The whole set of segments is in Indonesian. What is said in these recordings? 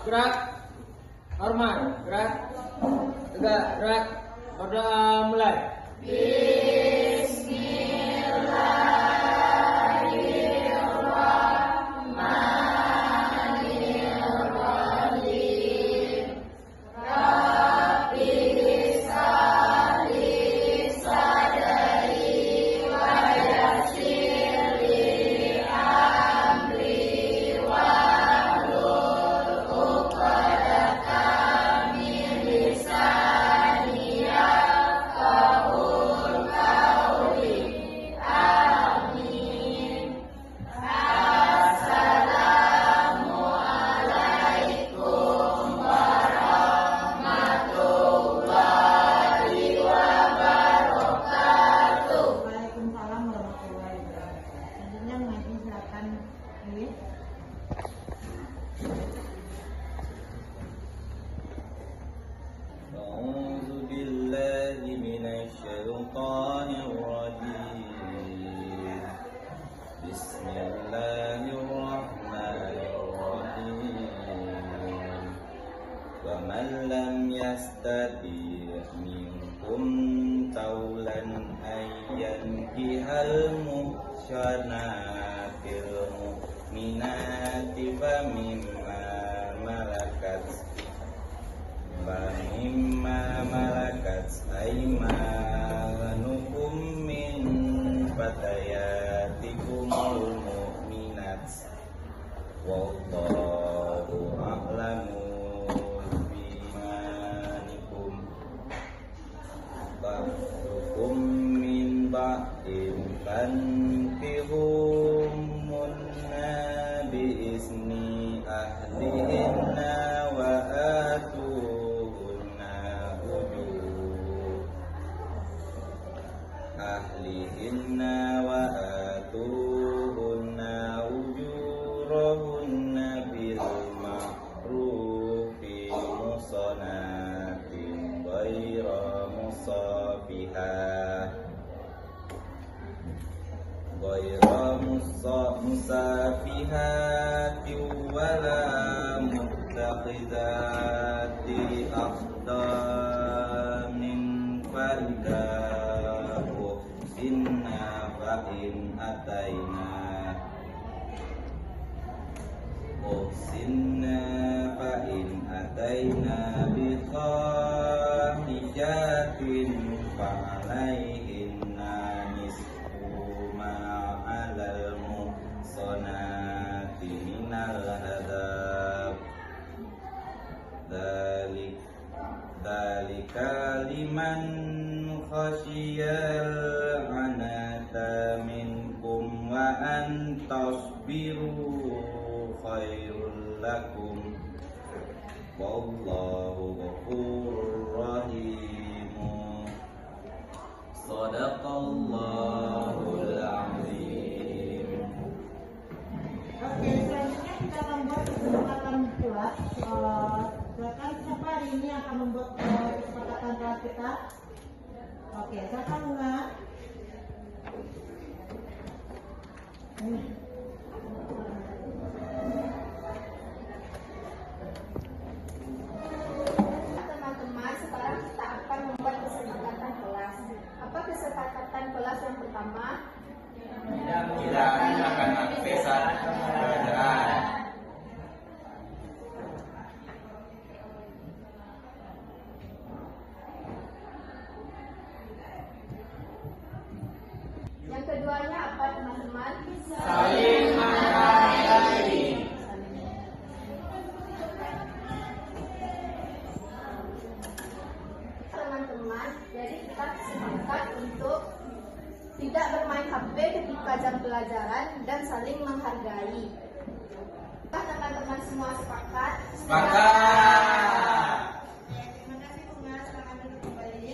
gerak. Arman, gerak. Tegak, gerak. Berdoa mulai. Waalaikumsalam warahmatullahi wabarakatuh. Selanjutnya mengaji silakan Iwin. أعوذ بالله من الشيطان الرجيم بسم الله الرحمن الرحيم ومن لم يستطع منكم طولا أن ينكح المحصنات المؤمنات فمما ملكت أيمانكم من فتياتكم المؤمنات والله أعلم بإيمانكم بعضكم من بعض فانكحوهن بإذن أهلهن وآتوهن أجورهن بالمعروف محصنات غير مسافحات ولا متخذات أخدان فإذا فإن أتينا بفاحشة فعليهن نصف ما على المحصنات من العذاب ذلك لمن خشي العنة منكم وأن تصبروا خير لكم والله غفور رحيم صدق الله العظيم. Oke, selanjutnya kita akan membuat kesepakatan kelas. Silakan siapa hari ini akan membuat kesepakatan kelas kita? Oke, silakan Bunga. Teman-teman, sekarang kita akan membuat kesepakatan kelas. Apa kesepakatan kelas yang pertama? Tidak menggunakan akses pembelajaran. Yang keduanya apa teman-teman? Saling menghargai. Teman-teman, jadi kita sepakat untuk tidak bermain HP ketika jam pelajaran dan saling menghargai. Teman-teman semua sepakat? Sepakat. Terima kasih Bunga, silakan duduk kembali.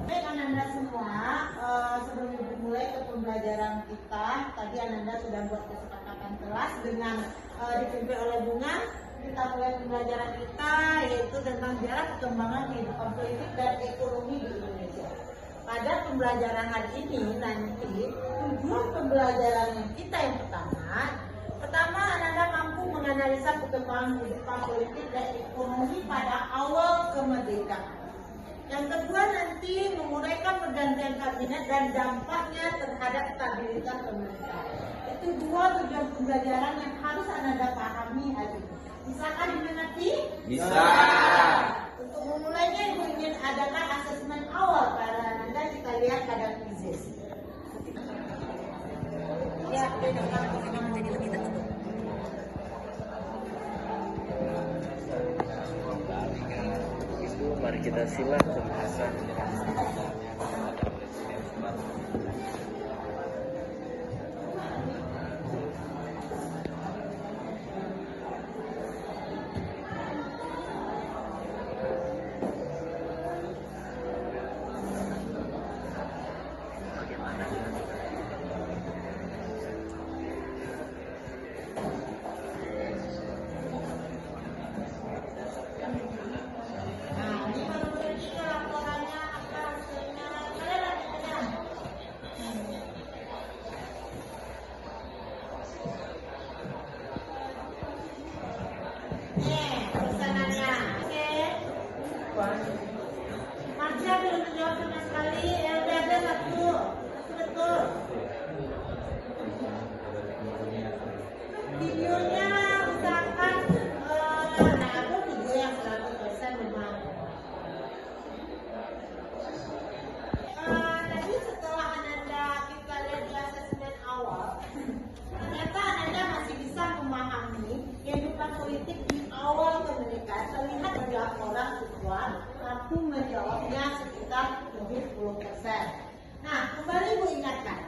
Baik Ananda semua, sebelum dimulai ke pembelajaran kita, tadi Ananda sudah buat kesepakatan kelas dengan dipimpin oleh Bunga. Kita mulai pembelajaran kita yaitu tentang sejarah perkembangan kehidupan politik dan ekonomi di Indonesia. pada pembelajaran hari ini nanti tujuan pembelajaran kita yang pertama Ananda mampu menganalisa perkembangan kehidupan politik dan ekonomi pada awal kemerdekaan. Yang kedua nanti menguraikan pergantian kabinet dan dampaknya terhadap stabilitas pemerintahan. Itu dua tujuan pembelajaran yang harus Ananda pahami hari ini. Bisakah dimengerti? Bisa. Untuk memulainya Ibu ingin adakan asesmen awal pada Ananda. Kita lihat pada quizzes. Ya, menjadi lebih tertutup. Mari kita simak pembahasan. Marcia belum menjawab sama sekali. Ya udah ada satu betul. Videonya usahakan ada video yang 100% memang. Tadi setelah Ananda kita lihat di asesmen awal, ternyata Ananda masih bisa memahami kehidupan politik di awal kemerdekaan. Terlihat dari laporan siswa mampu menjawabnya sekitar 70%. Nah, kembali Bu ingatkan,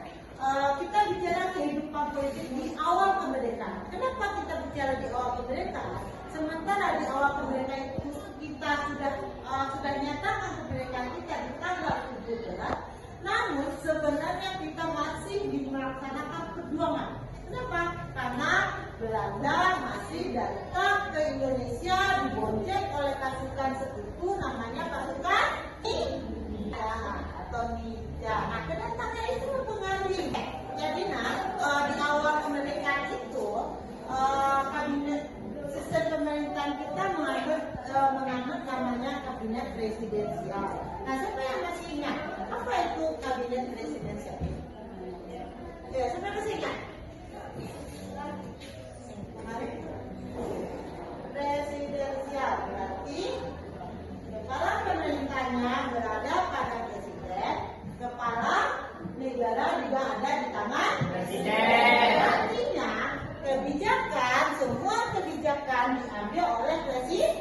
kita bicara kehidupan politik di awal kemerdekaan. Kenapa kita bicara di awal kemerdekaan? Sementara di awal kemerdekaan itu kita sudah nyatakan kemerdekaan kita di tanggal 17. Namun sebenarnya kita masih melaksanakan perjuangan. Kenapa? Karena Belanda masih datang ke Indonesia dibonceng oleh pasukan sekutu namanya pasukan Nija atau Nija. Nah, kedatangannya itu mempengaruhi. Jadi di awal kemerdekaan itu kabinet sistem pemerintahan kita menganut namanya kabinet presidensial. Nah, siapa yang masih ingat apa itu kabinet presidensial? Ya, siapa yang masih ingat? Presidensial berarti kepala pemerintahnya berada pada presiden, kepala negara juga ada di tangan presiden. Artinya semua kebijakan diambil oleh presiden.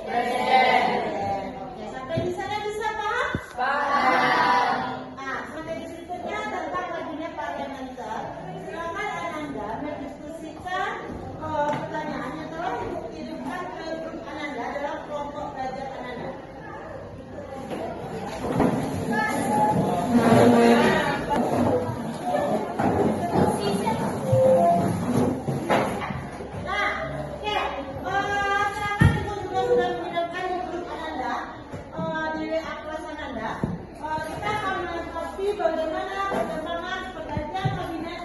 Oke, sampai di sana bisa paham? Paham. Nah, materi berikutnya tentang kabinet parlementer. Silakan Ananda mendiskusikan pertanyaan yang telah dikirimkan ke grup Ananda dalam kelompok belajar Ananda. Bagaimana perkembangan pergantian kabinet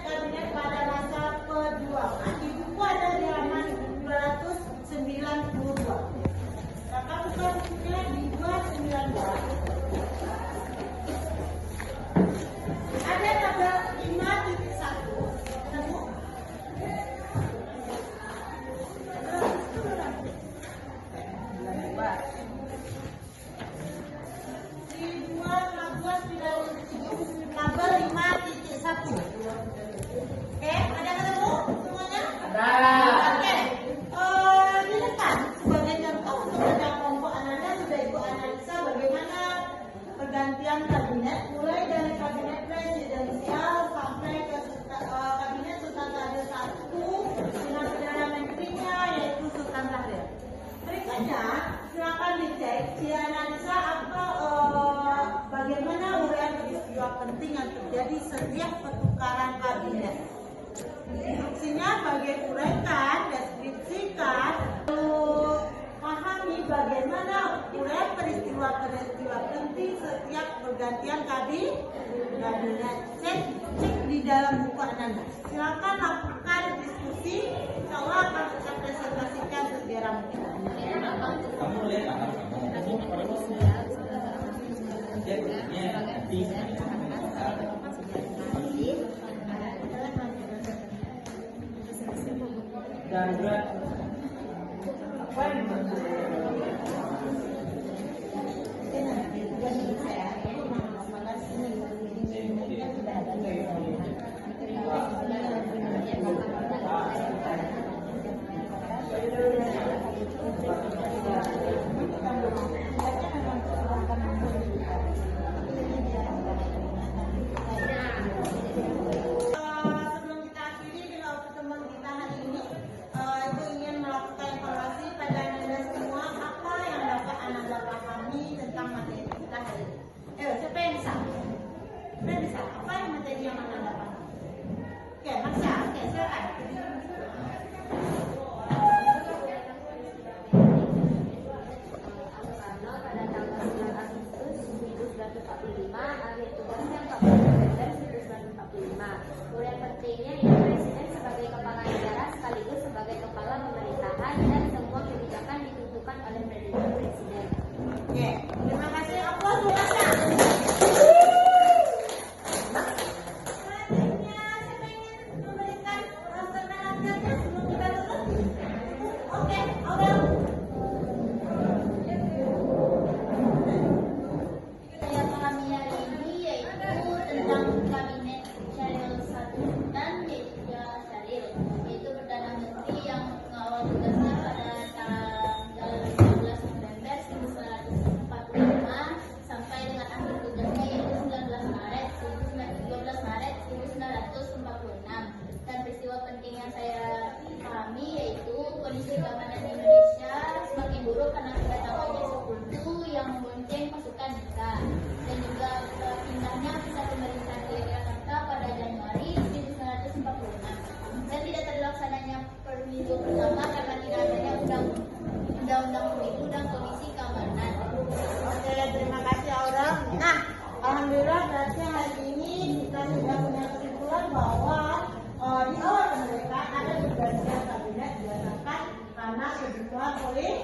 pada masa perjuangan di buku ada di halaman 292. Kakak buka bukunya di 292. Ada tabel 5.1. Ketemu? Tabel 5.1. Oke, ada ketemu semuanya? Ada. Oke. Di depan sebagai contoh untuk kerja kelompok Ananda sudah Ibu analisa bagaimana pergantian kabinet mulai dari kabinet presidensial sampai ke kabinet Sultan Syahrir I dengan perdana menterinya yaitu Sultan Syahrir. Berikutnya silakan dicek dianalisa apa bagaimana uraian peristiwa penting yang terjadi setiap pertukaran kabinet. Instruksinya bagi uraikan, deskripsikan, pahami bagaimana urean peristiwa-peristiwa penting setiap pergantian kabinet. Cek di dalam buku Ananda. Silakan lakukan diskusi. Insya Allah akan kita presentasikan segera mungkin. Kamu lihat anak kamu. Dia punya nanti. Dan berat. Apa yang Sebelum kita akhiri dengan pertemuan kita hari ini, itu ingin melakukan evaluasi pada Ananda semua apa yang dapat Ananda pahami tentang materi kita hari ini. Siapa yang bisa? Siapa yang bisa? Apa yang materi yang Ananda pahami? Oke, Marsha. Oke, silakan. Soekarno pada tanggal 9 Agustus 1945, akhir tugasnya 14 November 1945. Kemudian pentingnya ini Presiden sebagai kepala negara sekaligus sebagai kepala pemerintahan dan semua kebijakan ditentukan oleh Presiden. Oke, terima kasih. Aplaus buat Marsha. Selanjutnya, siapa yang ingin memberikan perkenalannya sebelum kita tutup? Oke, Aurel. Saya pahami hari ini yaitu tentang kabinet Syaril Sultan, yaitu Syaril, yaitu Perdana Menteri yang mengawal tugasnya pada tanggal 19 November 1945 sampai dengan akhir tugasnya yaitu 12 Maret 1946. Dan peristiwa penting yang saya pahami yaitu kondisi keamanan Indonesia semakin buruk karena kedatangannya sekutu yang membonceng pasukan kita, dan juga pindahnya pusat pemerintahan ke Jakarta pada Januari 1946, dan tidak terlaksananya pemilu pertama karena tidak adanya undang-undang pemilu dan komisi keamanan. Oke, terima kasih Aurel. Nah, alhamdulillah berarti hari ini kita sudah punya kesimpulan bahwa di awal kemerdekaan ada pergantian kabinet berdasarkan karena kebutuhan politik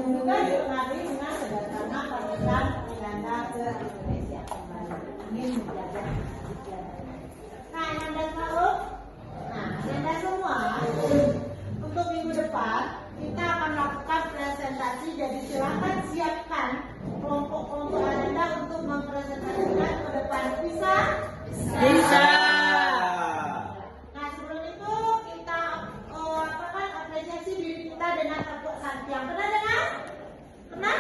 juga dipengaruhi dengan sederhana pernikahan Belanda ke Indonesia kembali ingin menjaga kebijakan. Nah, Anda tahu? Nah, Anda semua untuk minggu depan kita akan lakukan presentasi, jadi silakan siapkan kelompok-kelompok Anda untuk mempresentasikan ke depan. Bisa? bisa? Nah, sebelum itu kita apakan apresiasi diri kita dengan tepuk santiang. Pernah dengar? Pernah?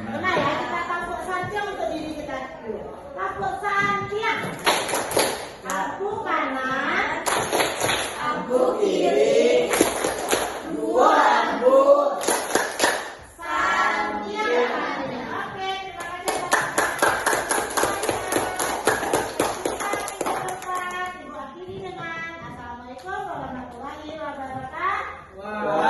Pernah ya, kita tepuk santiang untuk diri kita dulu. Tepuk santiang. Aku kanan, aku kiri, dua rambut. Santiang. Oke, terima kasih. Ibu akhiri dengan Assalamualaikum warahmatullahi wabarakatuh. Wah.